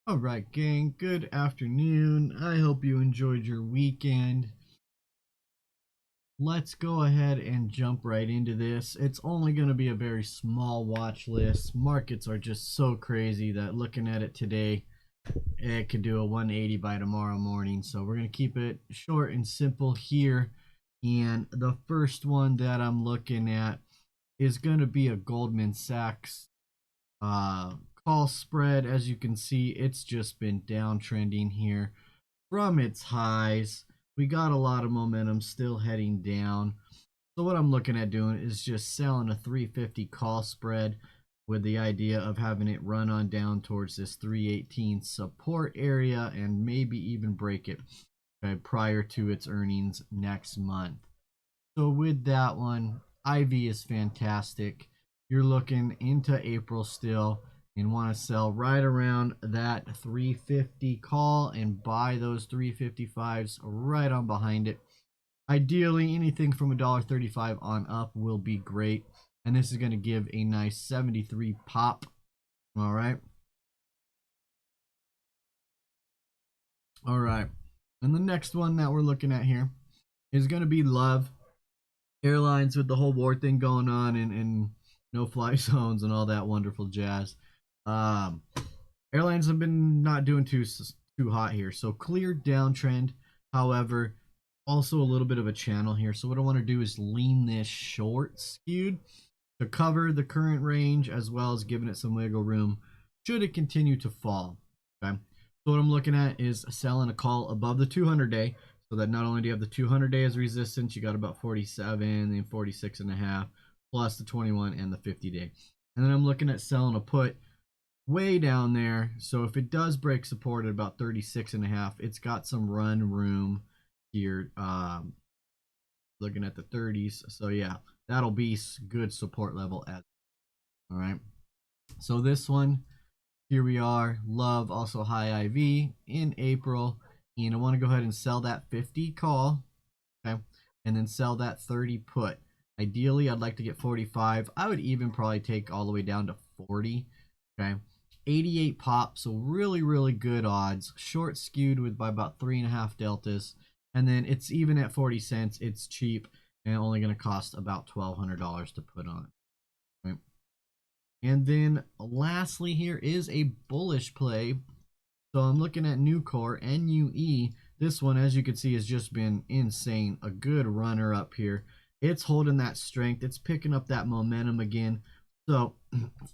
All right, gang, good afternoon. I hope you enjoyed your weekend. Let's go ahead and jump right into this. It's only going to be a very small watch list. Markets are just so crazy that looking at it today, it could do a 180 by tomorrow morning. So we're going to keep it short and simple here. And the first one that I'm looking at is going to be a Goldman Sachs uh, call spread. As you can see, it's just been downtrending here from its highs. We got a lot of momentum still heading down. So what I'm looking at doing is just selling a 350 call spread with the idea of having it run on down towards this 318 support area and maybe even break it prior to its earnings next month. So with that one, IV is fantastic. You're looking into April still and want to sell right around that 350 call and buy those 355s right on behind it. Ideally, anything from $1.35 on up will be great. And this is going to give a nice 73 pop. All right. All right. And the next one that we're looking at here is going to be Love Airlines with the whole war thing going on and no fly zones and all that wonderful jazz. Um, Airlines have been not doing too hot here, so clear downtrend. However, also a little bit of a channel here. So what I want to do is lean this short skewed to cover the current range as well as giving it some wiggle room should it continue to fall. Okay. So what I'm looking at is selling a call above the 200 day so that not only do you have the 200 day as resistance, you got about 47 and 46 and a half plus the 21 and the 50 day. And then I'm looking at selling a put way down there. So if it does break support at about 36 and a half, it's got some run room here. Looking at the 30s. So yeah, that'll be good support level as all right. So this one, here we are. Love also high IV in April, and I want to go ahead and sell that 50 call, okay, and then sell that 30 put. Ideally, I'd like to get 45. I would even probably take all the way down to 40, okay. 88 pop, so really good odds. Short skewed with by about 3.5 deltas, and then it's even at 40 cents. It's cheap and only going to cost about $1,200 to put on. Right? And then lastly, here is a bullish play. So I'm looking at Nucor, NUE. This one, as you can see, has just been insane. A good runner up here. It's holding that strength. It's picking up that momentum again. So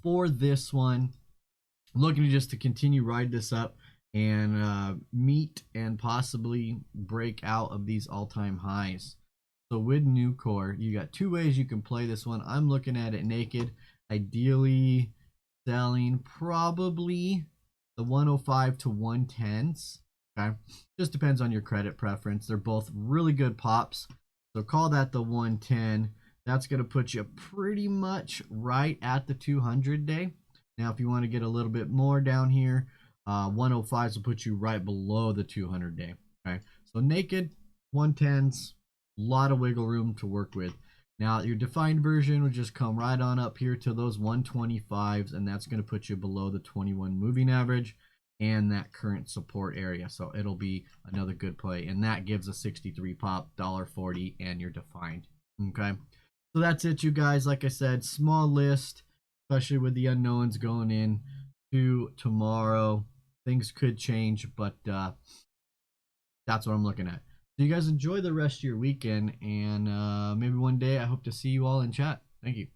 for this one, looking just to continue ride this up and meet and possibly break out of these all-time highs. So with Nucor, you got two ways you can play this one. I'm looking at it naked, ideally selling probably the 105 to 110s. Okay, just depends on your credit preference. They're both really good pops, so call that the 110. That's going to put you pretty much right at the 200 day. Now, if you want to get a little bit more down here, 105s will put you right below the 200 day. Okay, so naked 110s, a lot of wiggle room to work with. Now, your defined version would just come right on up here to those 125s, and that's going to put you below the 21 moving average and that current support area. So it'll be another good play, and that gives a 63 pop, $1.40, and you're defined. Okay, so that's it, you guys. Like I said, small list, especially with the unknowns going in to tomorrow. Things could change, but that's what I'm looking at. So you guys enjoy the rest of your weekend, and maybe one day I hope to see you all in chat. Thank you.